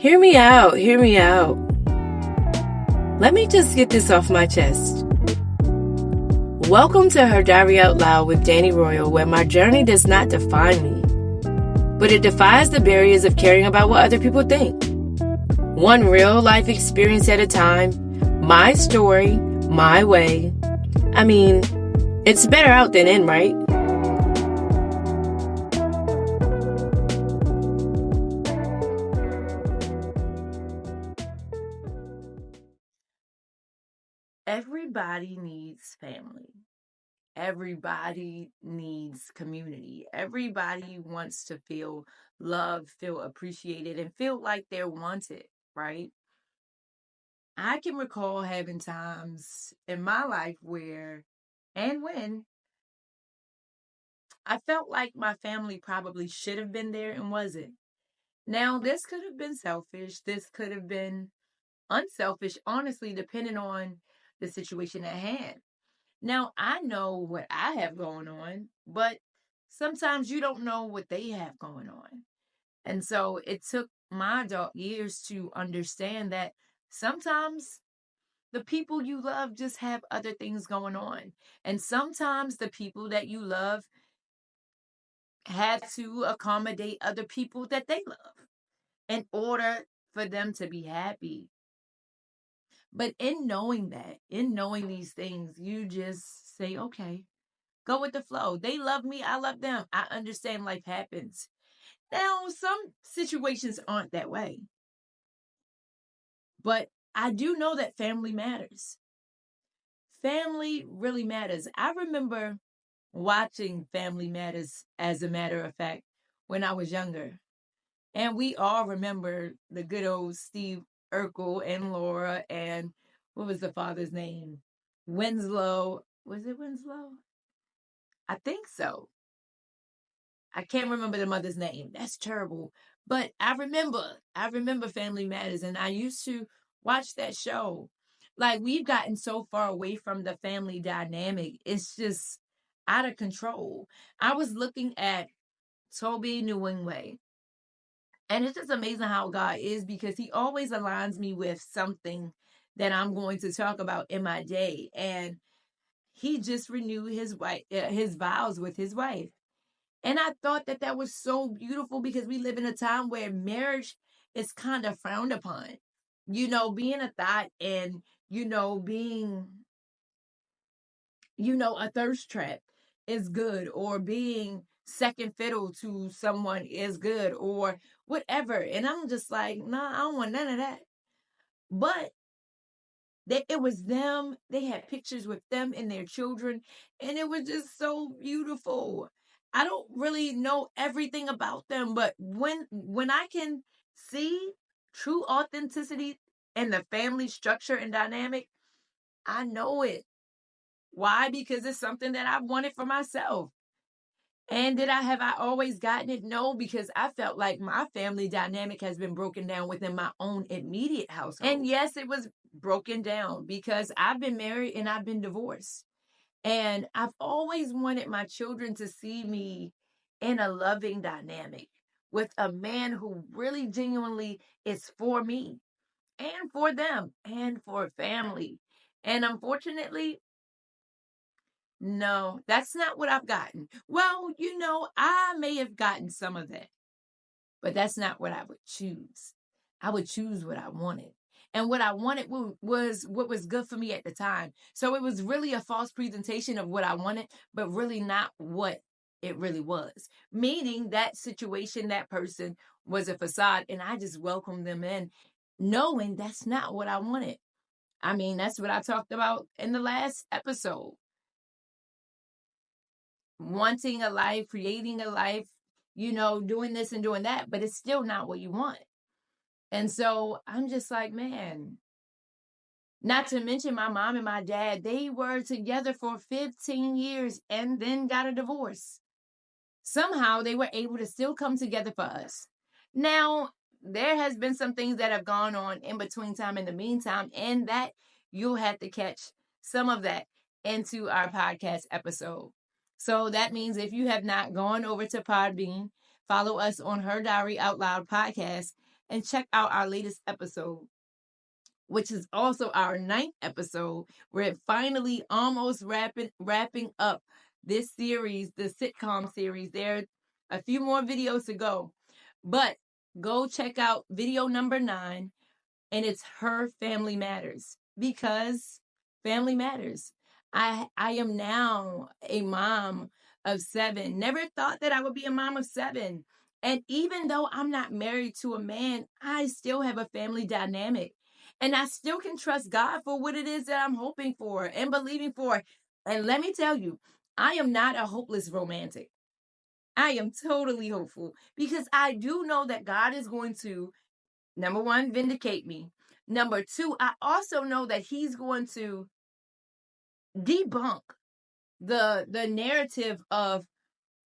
Hear me out, hear me out. Let me just get this off my chest. Welcome to Her Diary Out Loud with Danny Royal, where my journey does not define me, but it defies the barriers of caring about what other people think. One real life experience at a time, my story, my way. I mean, it's better out than in, right? Everybody needs family. Everybody needs community. Everybody wants to feel loved, feel appreciated, and feel like they're wanted, right? I can recall having times in my life where and when I felt like my family probably should have been there and wasn't. Now, this could have been selfish. This could have been unselfish, honestly, depending on the situation at hand. Now, I know what I have going on, but sometimes you don't know what they have going on. And so it took my adult years to understand that sometimes the people you love just have other things going on. And sometimes the people that you love have to accommodate other people that they love in order for them to be happy. But in knowing that, in knowing these things, you just say, okay, go with the flow. They love me. I love them. I understand life happens. Now, some situations aren't that way. But I do know that family matters. Family really matters. I remember watching Family Matters, as a matter of fact, when I was younger. And we all remember the good old Steve Urkel and Laura and what was the father's name? Winslow. Was it Winslow? I think so. I can't remember the mother's name. That's terrible. But I remember Family Matters, and I used to watch that show. Like, we've gotten so far away from the family dynamic. It's just out of control. I was looking at Toby Newingway, and it's just amazing how God is, because he always aligns me with something that I'm going to talk about in my day. And he just renewed his vows with his wife. And I thought that that was so beautiful, because we live in a time where marriage is kind of frowned upon. Being a thought and, being, a thirst trap is good, or being second fiddle to someone is good, or whatever. And I'm just like, nah, I don't want none of that. But it was them. They had pictures with them and their children, and it was just so beautiful. I don't really know everything about them, but when I can see true authenticity in the family structure and dynamic, I know it. Why? Because it's something that I've wanted for myself. And have I always gotten it? No, because I felt like my family dynamic has been broken down within my own immediate household. And yes, it was broken down because I've been married and I've been divorced. And I've always wanted my children to see me in a loving dynamic with a man who really genuinely is for me and for them and for family. And unfortunately, no, that's not what I've gotten. Well, I may have gotten some of that, but that's not what I would choose. I would choose what I wanted. And what I wanted was what was good for me at the time. So it was really a false presentation of what I wanted, but really not what it really was. Meaning that situation, that person was a facade, and I just welcomed them in, knowing that's not what I wanted. I mean, that's what I talked about in the last episode. Wanting a life, creating a life, doing this and doing that, but it's still not what you want. And so I'm just like, man, not to mention my mom and my dad, they were together for 15 years and then got a divorce. Somehow they were able to still come together for us. Now, there has been some things that have gone on in between time, in the meantime, and that you'll have to catch some of that into our podcast episode. So that means if you have not gone over to Podbean, follow us on Her Diary Out Loud podcast and check out our latest episode, which is also our 9th episode. We're finally almost wrapping up this series, the sitcom series. There are a few more videos to go, but go check out video number 9, and it's Her Family Matters, because family matters. I am now a mom of 7. Never thought that I would be a mom of 7. And even though I'm not married to a man, I still have a family dynamic. And I still can trust God for what it is that I'm hoping for and believing for. And let me tell you, I am not a hopeless romantic. I am totally hopeful because I do know that God is going to, number 1, vindicate me. Number 2, I also know that he's going to debunk the narrative of,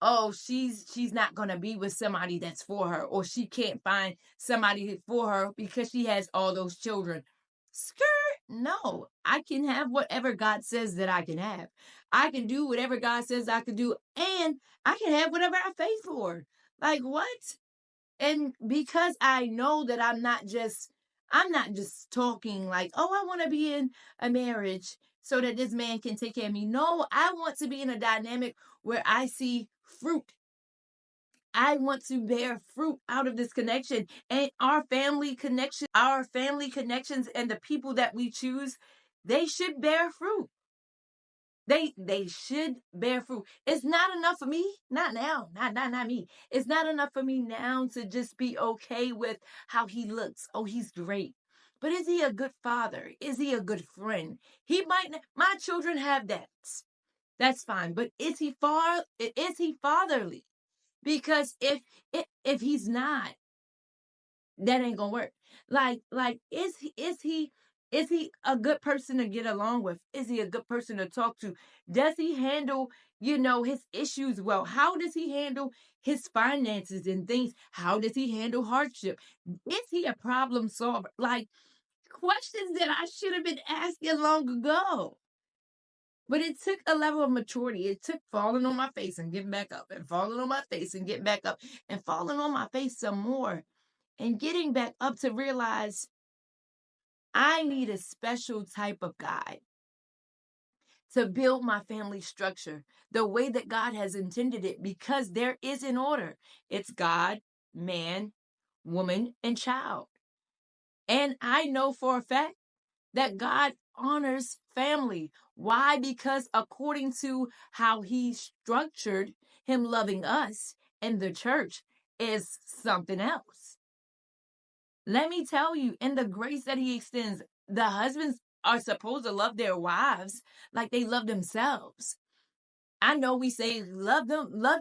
oh, she's not going to be with somebody that's for her, or she can't find somebody for her because she has all those children. Skirt. No, I can have whatever God says that I can have. I can do whatever God says I can do, and I can have whatever I faith for. Like, what? And because I know that I'm not just talking like, oh, I want to be in a marriage so that this man can take care of me. No, I want to be in a dynamic where I see fruit. I want to bear fruit out of this connection, and our family connections and the people that we choose, they should bear fruit. They should bear fruit. It's not enough for me, not now, not me. It's not enough for me now to just be okay with how he looks. Oh, he's great. But is he a good father? Is he a good friend? He might my children have that. That's fine. But is he fatherly? Because if he's not, that ain't gonna work. Like is he a good person to get along with? Is he a good person to talk to? Does he handle, his issues well? How does he handle his finances and things? How does he handle hardship? Is he a problem solver? Like, questions that I should have been asking long ago. But it took a level of maturity. It took falling on my face and getting back up, and falling on my face and getting back up, and falling on my face some more, and getting back up to realize I need a special type of guy to build my family structure the way that God has intended it, because there is an order. It's God, man, woman, and child. And I know for a fact that God honors family. Why? Because according to how he structured him loving us and the church is something else. Let me tell you, in the grace that he extends, the husbands are supposed to love their wives like they love themselves. I know we say love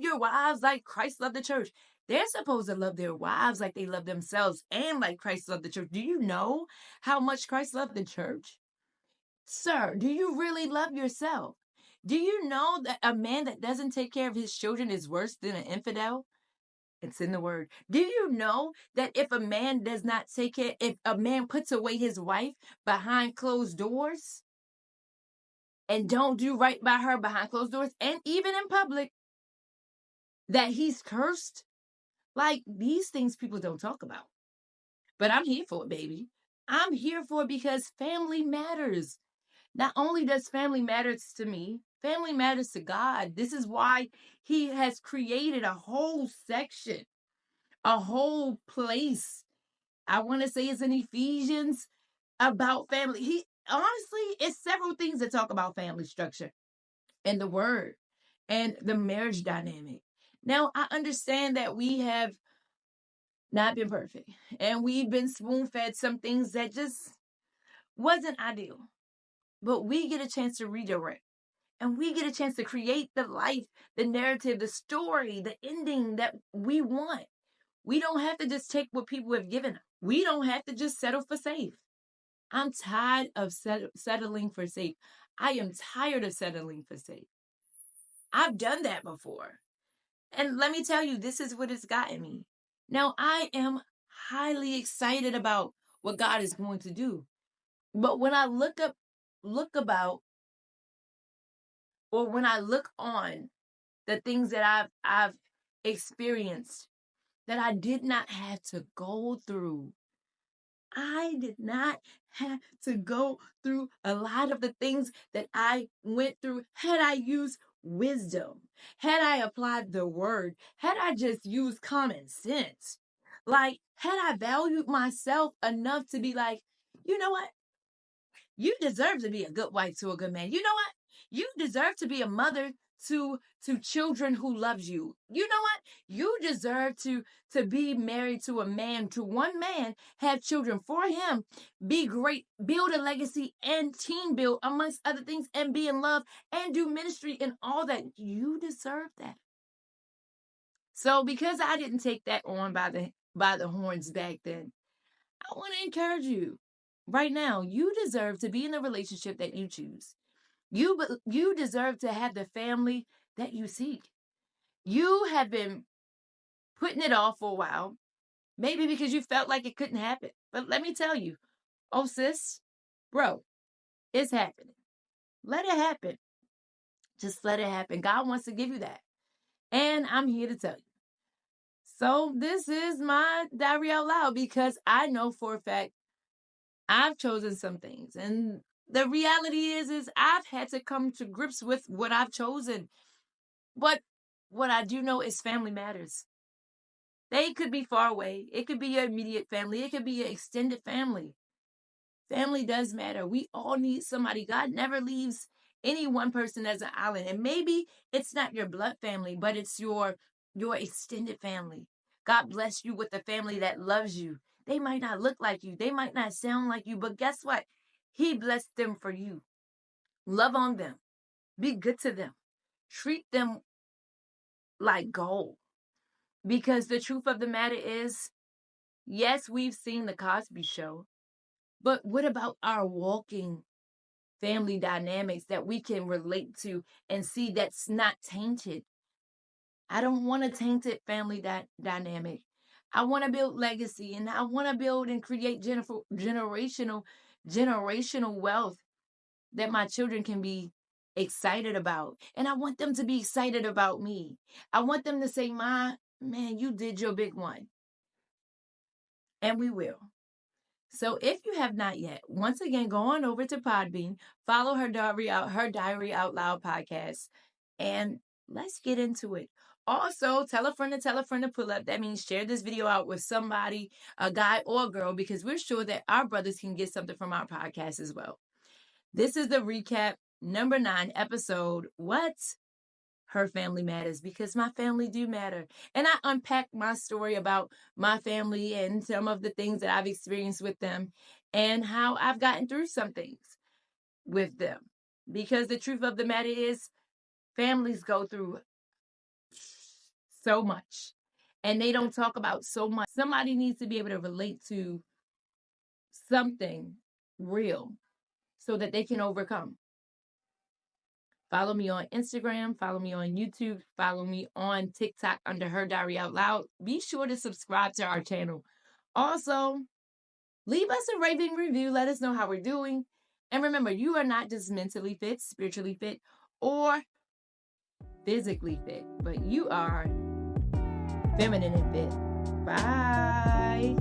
your wives like Christ loved the church. They're supposed to love their wives like they love themselves and like Christ loved the church. Do you know how much Christ loved the church? Sir, do you really love yourself? Do you know that a man that doesn't take care of his children is worse than an infidel? It's in the word. Do you know that if a man does not take care, if a man puts away his wife behind closed doors and don't do right by her behind closed doors and even in public, that he's cursed? Like, these things people don't talk about. But I'm here for it, baby. I'm here for it because family matters. Not only does family matters to me, family matters to God. This is why he has created a whole section, a whole place. I want to say it's in Ephesians about family. He honestly, it's several things that talk about family structure and the word and the marriage dynamic. Now, I understand that we have not been perfect and we've been spoon fed some things that just wasn't ideal, but we get a chance to redirect. And we get a chance to create the life, the narrative, the story, the ending that we want. We don't have to just take what people have given us. We don't have to just settle for safe. I'm tired of settling for safe. I am tired of settling for safe. I've done that before. And let me tell you, this is what it's gotten me. Now, I am highly excited about what God is going to do. But when I look about, or when I look on the things that I've experienced, that I did not have to go through. I did not have to go through a lot of the things that I went through had I used wisdom, had I applied the word, had I just used common sense. Like, had I valued myself enough to be like, you know what? You deserve to be a good wife to a good man. You know what? You deserve to be a mother to children who loves you. You know what? You deserve to be married to a man, to one man, have children for him, be great, build a legacy and team build amongst other things, and be in love and do ministry and all that. You deserve that. So because I didn't take that on by the horns back then, I want to encourage you right now. You deserve to be in the relationship that you choose. You deserve to have the family that you seek. You have been putting it off for a while, maybe because you felt like it couldn't happen. But let me tell you, oh sis, bro, it's happening. Let it happen. Just let it happen. God wants to give you that. And I'm here to tell you. So this is my diary out loud because I know for a fact I've chosen some things. And the reality is I've had to come to grips with what I've chosen. But what I do know is family matters. They could be far away. It could be your immediate family. It could be your extended family. Family does matter. We all need somebody. God never leaves any one person as an island. And maybe it's not your blood family, but it's your extended family. God bless you with a family that loves you. They might not look like you. They might not sound like you, but guess what? He blessed them for you. Love on them. Be good to them. Treat them like gold. Because the truth of the matter is, yes, we've seen the Cosby Show, but what about our walking family dynamics that we can relate to and see that's not tainted? I don't want a tainted family dynamic. I want to build legacy, and I want to build and create generational wealth that my children can be excited about. And I want them to be excited about me. I want them to say, man, you did your big one. And we will. So if you have not yet, once again, go on over to Podbean, follow her Diary Out Loud podcast, and let's get into it. Also, tell a friend to pull up. That means share this video out with somebody, a guy or a girl, because we're sure that our brothers can get something from our podcast as well. This is the recap, number 9 episode. What? Her family matters, because my family do matter. And I unpacked my story about my family and some of the things that I've experienced with them and how I've gotten through some things with them. Because the truth of the matter is, families go through so much and they don't talk about so much. Somebody needs to be able to relate to something real so that they can overcome. Follow me on Instagram, follow me on YouTube, follow me on TikTok under Her Diary Out Loud. Be sure to subscribe to our channel. Also, leave us a raving review. Let us know how we're doing. And remember, you are not just mentally fit, spiritually fit, or physically fit, but you are feminine and fit. Bye.